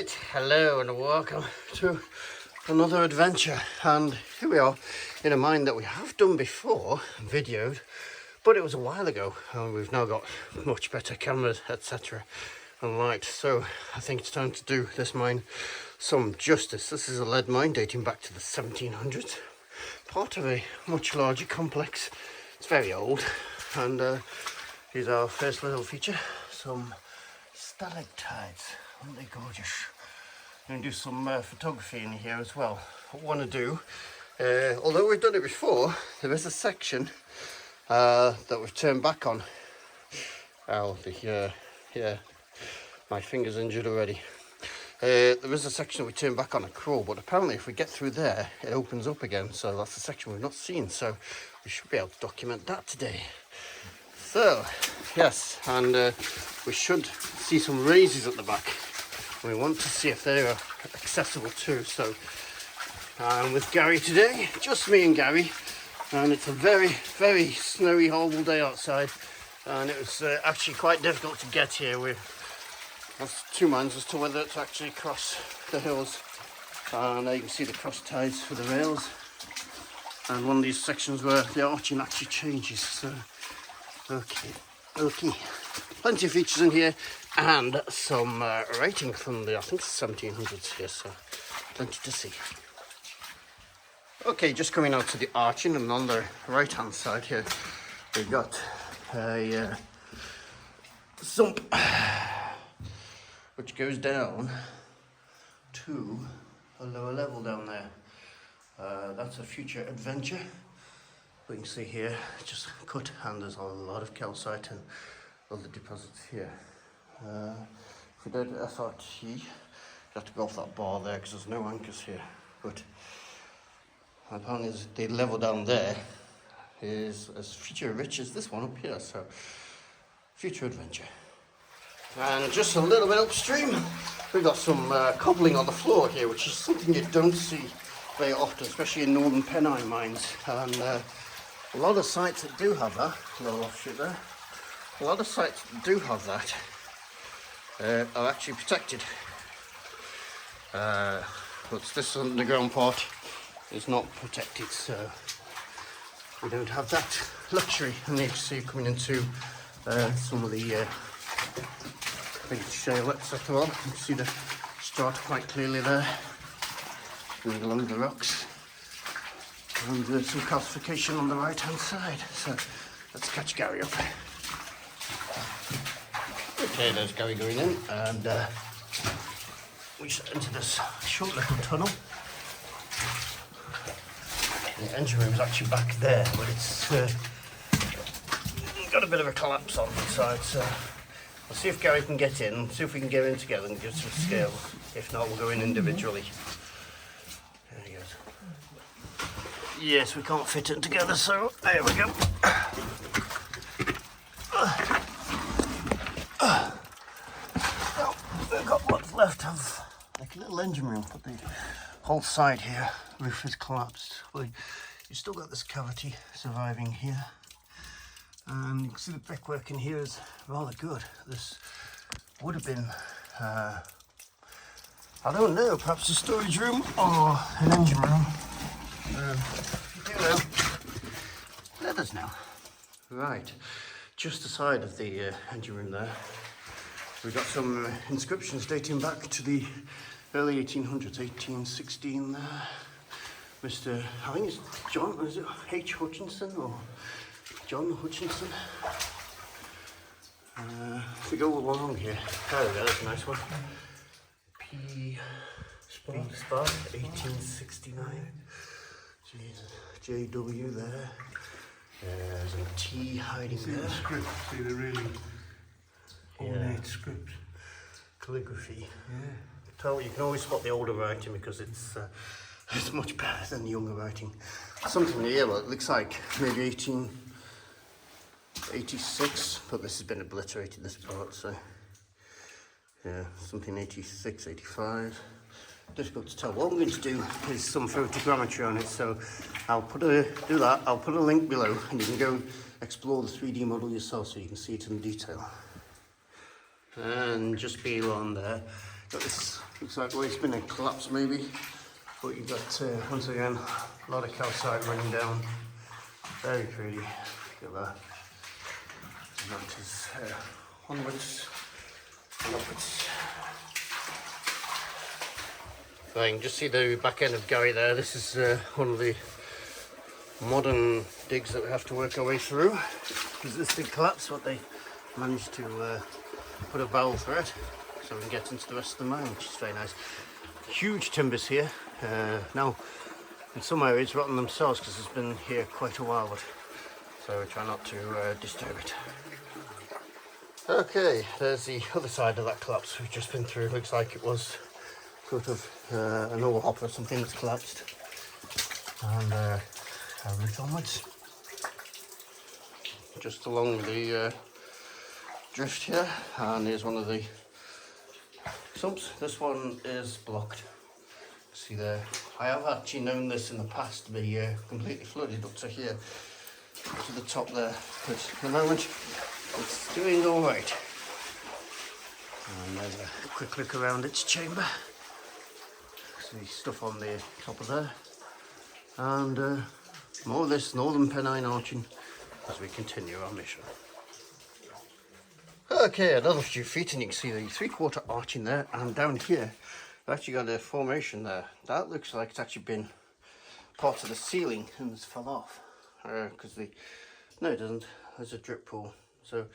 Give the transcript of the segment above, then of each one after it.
Right, hello and welcome to another adventure, and here we are in a mine that we have done before, videoed, but it was a while ago, and we've now got much better cameras, etc. and light, so I think it's time to do this mine some justice. This is a lead mine dating back to the 1700s, part of a much larger complex. It's very old, and here's our first little feature, some stalactites. Aren't they gorgeous? I'm going to do some photography in here as well. What I want to do, although we've done it before, there is a section that we've turned back on. Oh, yeah, my finger's injured already. There is a section that we turn back on a crawl, but apparently if we get through there, it opens up again. So that's the section we've not seen. So we should be able to document that today. So, yes, and we should see some raises at the back. We want to see if they are accessible too. So I'm with Gary today, just me and Gary, and it's a very, very snowy, horrible day outside, and it was actually quite difficult to get here. We have two minds as to whether to actually cross the hills, and you can see the cross ties for the rails, and one of these sections where the arching actually changes. So okay, plenty of features in here, and some writing from the, I think, 1700s here, so plenty to see. Okay, just coming out to the arching, and on the right hand side here we've got a sump which goes down to a lower level down there. That's a future adventure. But you can see here, just cut, and there's a lot of calcite and other deposits here. If we did FRT, you have to go off that bar there because there's no anchors here. But apparently the level down there is as feature rich as this one up here, so future adventure. And just a little bit upstream, we've got some cobbling on the floor here, which is something you don't see very often, especially in northern Pennine mines. And a lot of sites that do have that, a little offshoot there, a lot of sites that do have that are actually protected. But this underground part is not protected, so we don't have that luxury. And you can see coming into some of the big shale, etc. You can see the strata quite clearly there, going along the rocks. And there's some calcification on the right hand side, so let's catch Gary up. Okay, there's Gary going in, and we just enter this short little tunnel. The engine room is actually back there, but it's got a bit of a collapse on the side, so I'll see if Gary can get in, see if we can get in together and give some scale. If not, we'll go in individually. There he goes. Yes, we can't fit it together, so there we go. We've got what's left of like a little engine room, but the whole side here, roof is collapsed. Well, you've still got this cavity surviving here, and you can see the brickwork in here is rather good. This would have been, I don't know, perhaps a storage room or an engine room. If you do know, let us know. Right, just aside of the engine room there, we've got some inscriptions dating back to the early 1800s, 1816 there. Mr. I think it's John, is it H. Hutchinson or John Hutchinson? If we go along here, there we go, that's a nice one. P. Spark, 1869. Jesus, JW there. There's a T hiding there. The script, see the really ornate script. Calligraphy. Yeah. Tell you can always spot the older writing because it's much better than the younger writing. Something here, well, it looks like maybe 1886, but this has been obliterated, this part, so yeah, something 86, 85. Difficult to tell. What I'm going to do is some photogrammetry on it, so I'll put a link below, and you can go explore the 3D model yourself so you can see it in detail. And just beyond there, got this Looks like it's been a collapse maybe, but you've got once again a lot of calcite running down. Very pretty. Look at that. That is onwards and upwards. So you can just see the back end of Gary there. This is one of the modern digs that we have to work our way through. Because this did collapse, but they managed to put a valve through it so we can get into the rest of the mine, which is very nice. Huge timbers here. Now, in some areas rotten themselves because it's been here quite a while, but so we try not to disturb it. Okay, there's the other side of that collapse we've just been through. Looks like it was sort of an overhop or something that's collapsed. And our route onwards. Just along the drift here, and here's one of the sumps. This one is blocked. See there. I have actually known this in the past to be completely flooded up to here, to the top there, but at the moment it's doing all right. And there's a quick look around its chamber. See stuff on the top of there, and more of this northern Pennine arching as we continue our mission. Okay, another few feet and you can see the 3/4 arch in there, and down here we've actually got a formation there. That looks like it's actually been part of the ceiling and it's fell off. Because no, it doesn't. There's a drip pool. So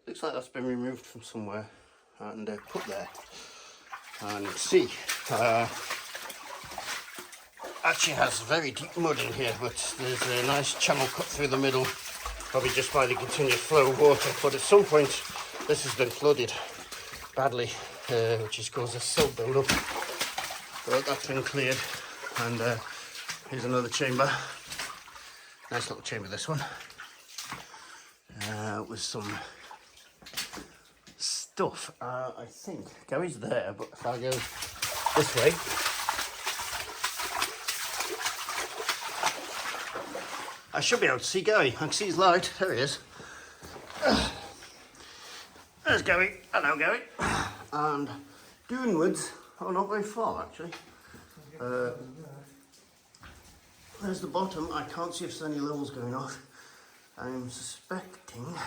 looks like that's been removed from somewhere and put there. And you can see actually has very deep mud in here, but there's a nice channel cut through the middle, probably just by the continuous flow of water. But at some point this has been flooded badly, which has caused a silt build up. But that's been cleared, and here's another chamber. Nice little chamber, this one, with some stuff. I think Gary's there, but if I go this way, I should be able to see Gary. I can see his light. There he is. There's Gary. Hello, Gary. And downwards, oh, not very far actually. There's the bottom. I can't see if there's any levels going off. I'm suspecting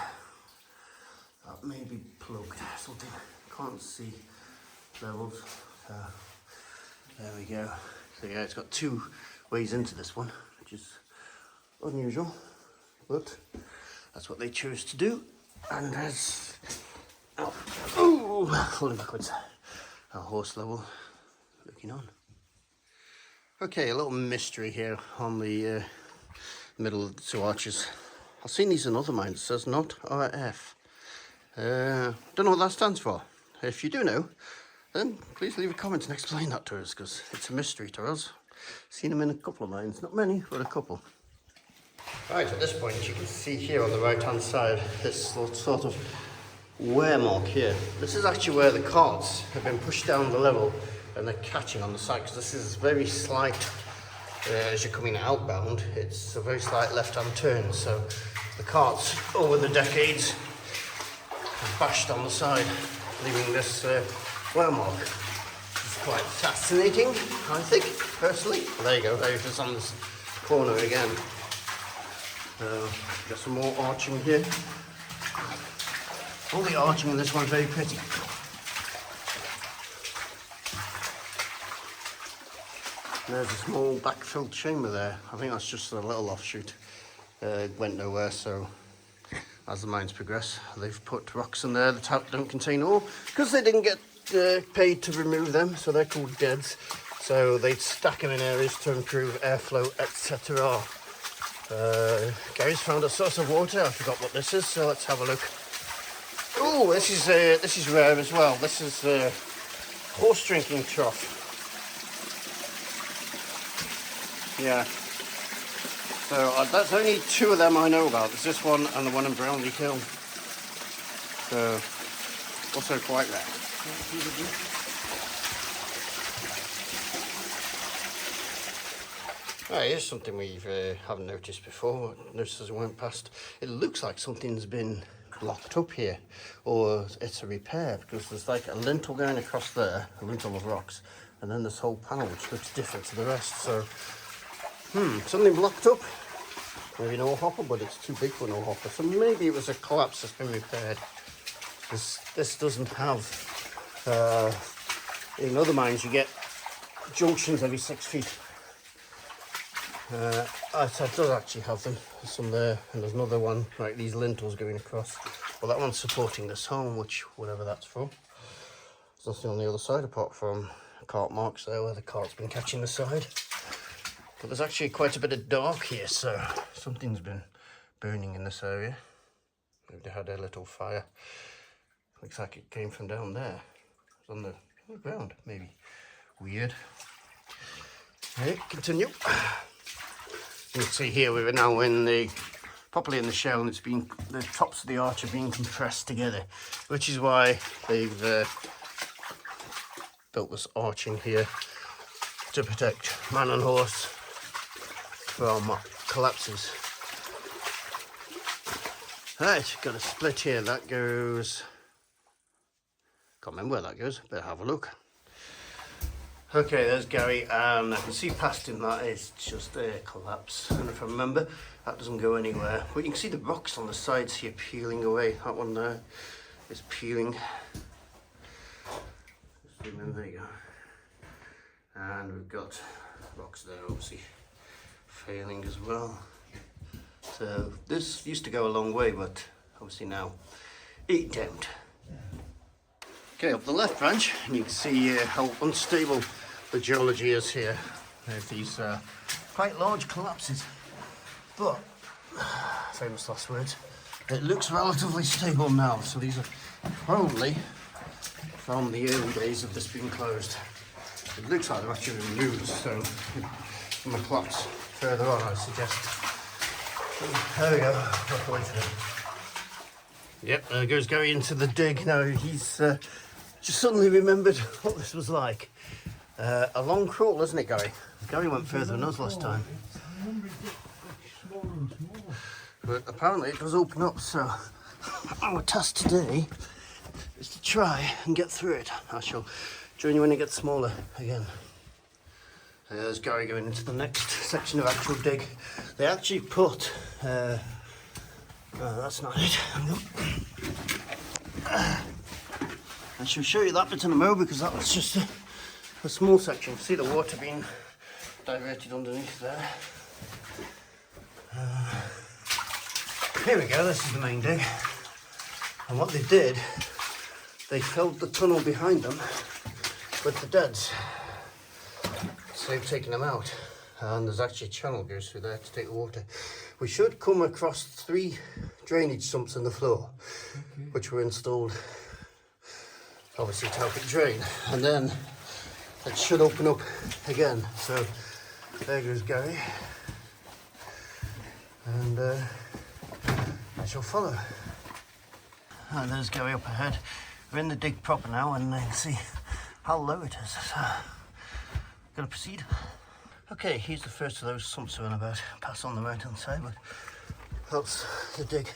that may be plugged or something. Can't see levels. So there we go. So yeah, it's got 2 ways into this one, which is unusual, but that's what they chose to do. And there's falling backwards. Our horse level looking on. Okay, a little mystery here on the middle of the 2 arches. I've seen these in other mines. It says not RF. Don't know what that stands for. If you do know, then please leave a comment and explain that to us, because it's a mystery to us. Seen them in a couple of mines, not many, but a couple. Right, at this point you can see here on the right hand side this sort of wear mark here. This is actually where the carts have been pushed down the level and they're catching on the side, because this is very slight, as you're coming outbound, it's a very slight left hand turn, so the carts over the decades have bashed on the side, leaving this wear mark. It's quite fascinating, I think, personally. There you go, there it is on this corner again. Got some more arching here. All the arching in this one's very pretty. There's a small backfilled chamber there. I think that's just a little offshoot. It went nowhere, so as the mines progress, they've put rocks in there that don't contain ore, because they didn't get paid to remove them, so they're called deads. So they'd stack them in areas to improve airflow, etc. Gary's found a source of water. I forgot what this is, so let's have a look. Oh, this is rare as well. This is a horse drinking trough. Yeah. So that's only 2 of them I know about. There's this one and the one in Brownlee Hill. So also quite rare. Right, here's something we haven't noticed before. Noticed as we went past. It looks like something's been blocked up here, or it's a repair, because there's like a lintel going across there, a lintel of rocks, and then this whole panel which looks different to the rest. So something blocked up. Maybe no hopper, but it's too big for no hopper. So maybe it was a collapse that's been repaired. This doesn't have, in other mines you get junctions every 6 feet. It does actually have them. There's some there, and there's another one, like these lintels going across. Well, that one's supporting this home, which, whatever that's from. There's nothing on the other side apart from cart marks there where the cart's been catching the side. But there's actually quite a bit of dark here, so something's been burning in this area. Maybe they had a little fire. Looks like it came from down there. It's on the ground, maybe. Weird. Okay, continue. You can see here we're now properly in the shell, and the tops of the arch are being compressed together, which is why they've built this arch in here to protect man and horse from collapses. Right, got a split here. That goes, can't remember where that goes, better have a look. Okay, there's Gary, and I can see past him that is just a collapse, and if I remember, that doesn't go anywhere. But you can see the rocks on the sides here peeling away. That one there is peeling. Zoom in, there you go. And we've got rocks there obviously failing as well. So this used to go a long way, but obviously now it don't. Okay, up the left branch, and you can see how unstable the geology is here. There's these quite large collapses, but famous last words, it looks relatively stable now. So these are probably from the early days of this being closed. It looks like they're actually removed, so from the collapse further on, I suggest. There we go, walk away from it. Yep, there goes Gary into the dig. Now he's just suddenly remembered what this was like. A long crawl, isn't it, Gary? Gary went further than us last time. But apparently it does open up, so our task today is to try and get through it. I shall join you when it gets smaller again. There's Gary going into the next section of actual dig. They actually put, no, that's not it. I shall show you that bit in a moment, because that was just a small section. See the water being diverted underneath there. Here we go, this is the main dig. And what they did, they filled the tunnel behind them with the deads. So they've taken them out. And there's actually a channel goes through there to take the water. We should come across 3 drainage sumps in the floor, which were installed obviously to help it drain, and then it should open up again. So there goes Gary, and I shall follow. And there's Gary up ahead. We're in the dig proper now, and I can see how low it is. So gonna proceed. Okay, here's the first of those sumps around about. Pass on the right hand side, but helps the dig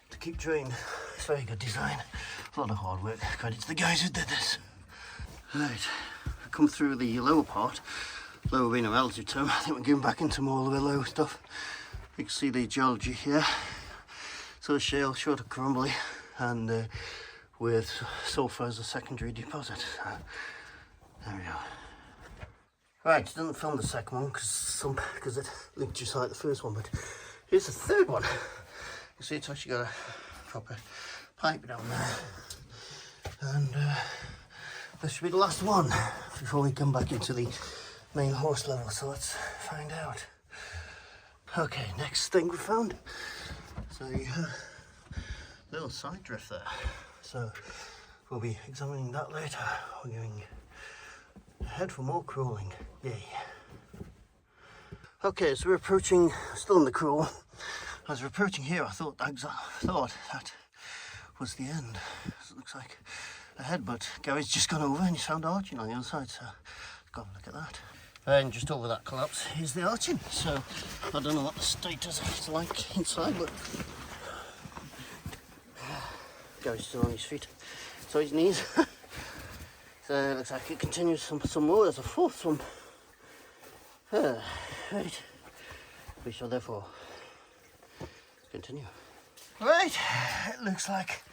to keep drained. It's very good design. A lot of hard work. Credit to the guys who did this. Right, we come through the lower part. Lower being a relative term. I think we're going back into more of the lower stuff. You can see the geology here. So shale, short of crumbly, and with sulphur as a secondary deposit. There we go. Right, didn't film the second one because it linked just like the first one, but here's the third one. You see, it's actually got a proper pipe down there, and this should be the last one before we come back into the main horse level. So let's find out. Okay, next thing we found. So little side drift there. So we'll be examining that later. We're going ahead for more crawling. Yay. Okay, so we're approaching, still in the crawl. As we're approaching here, I thought that was the end. So it looks like ahead, but Gary's just gone over and he's found arching on the other side, so let's go have a look at that. And just over that collapse is the arching. So I don't know what the status is like inside, but Gary's still on his feet. So his knees. So it looks like it continues some more. There's a fourth one. Right. We shall therefore continue. Right, it looks like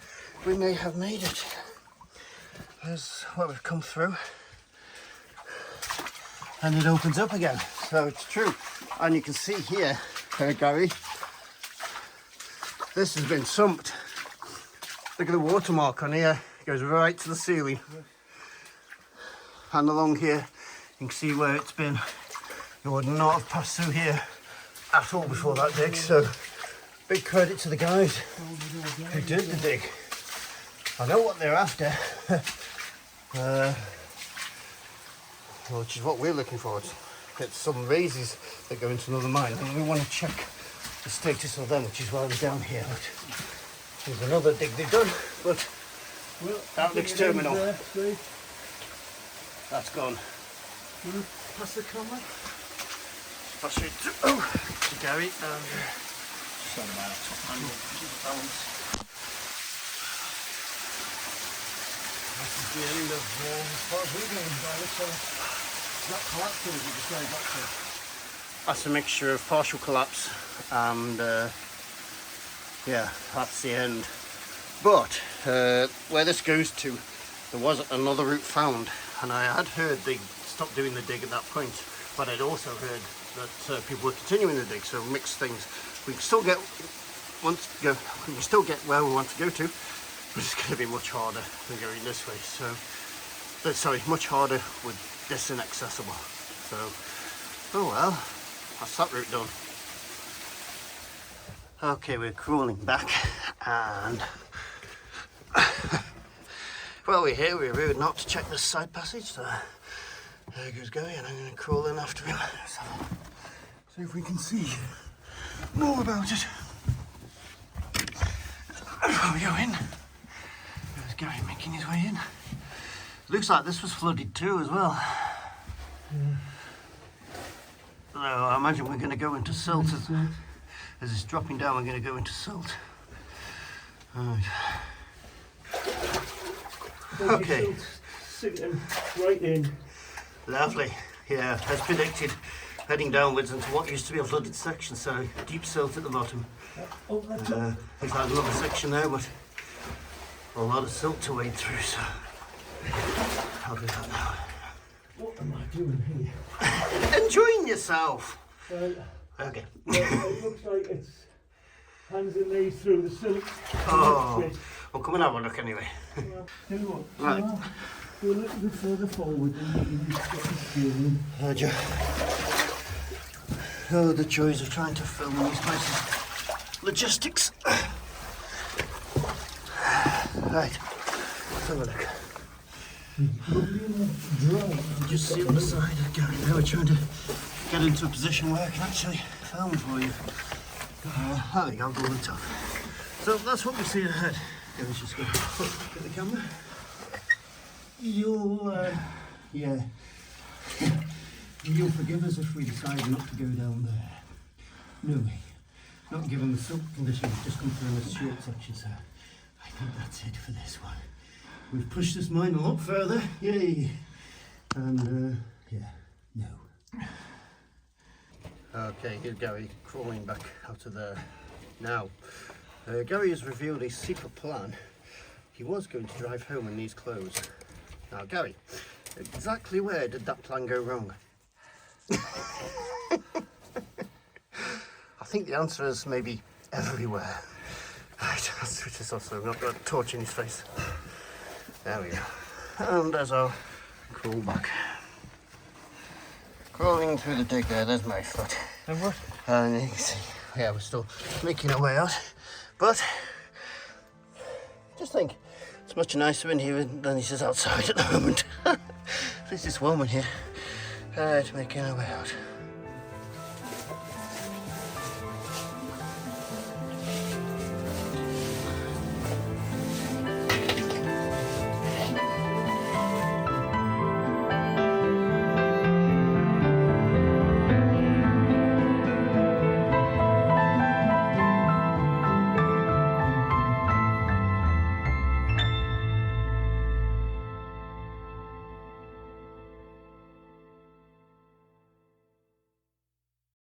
we may have made it. There's what we've come through. And it opens up again. So it's true. And you can see here, Gary, this has been sumped. Look at the watermark on here. It goes right to the ceiling. And along here, you can see where it's been. You would not have passed through here at all before that dig. So big credit to the guys who did the dig. I know what they're after. Which is what we're looking for. It's some raises that go into another mine, and we want to check the status of them, which is why we're down here. But there's another dig they've done, but that looks terminal. That's gone. Pass the camera. Pass it to Gary. Sorry about it. Balance. This is the end of, as far as we're going by this. That collapsing, as you described, that's a mixture of partial collapse and yeah, that's the end. But where this goes to, there was another route found, and I had heard they stopped doing the dig at that point, but I'd also heard that people were continuing the dig, so mixed things. We can still get we can still get where we want to go to, but it's going to be much harder than going this way. So, sorry, much harder with this inaccessible. So, oh well, that's that route done. Okay, we're crawling back, and well, we're here. We're rude not to check this side passage. So there goes Gary, and I'm going to crawl in after him. So, see if we can see more about it. Before we go in, there's Gary making his way in. Looks like this was flooded too as well. So I imagine we're going to go into silt. As it's dropping down, we're going to go into silt. Right. Okay. Sitting right in. Lovely. Yeah, as predicted, heading downwards into what used to be a flooded section, so deep silt at the bottom. Looks like another section there, but a lot of silt to wade through, so I'll do that now. What am I doing here? Enjoying yourself. Right. Okay. It looks like it's hands and knees through the silt. Oh, well, come and have a look anyway. Well, tell you what, Right. Go a little bit further forward and you can get the feeling. Roger. Oh, the joys of trying to film these places. Logistics. Right, let's have a look. Lovely and dry. Just see on the side of Gary there. We're trying to get into a position where I can actually film for you. There we go, I'll go on the top. So that's what we see ahead. Gary's just going to get the camera. You'll forgive us if we decide not to go down there. No way. Not given the silt conditions, just come through this short section, so I think that's it for this one. We've pushed this mine a lot further, yay! And yeah, no. Okay, here's Gary crawling back out of there. Now, Gary has revealed a secret plan. He was going to drive home in these clothes. Now, Gary, exactly where did that plan go wrong? I think the answer is maybe everywhere. Right, let's switch this off so I've not got a torch in his face. There we go. And there's our crawl back. Crawling through the dig there, there's my foot. And what? And you can see, yeah, we're still making our way out. But, just think, it's much nicer in here than it is outside at the moment. At least it's warm in here. Right, making our way out.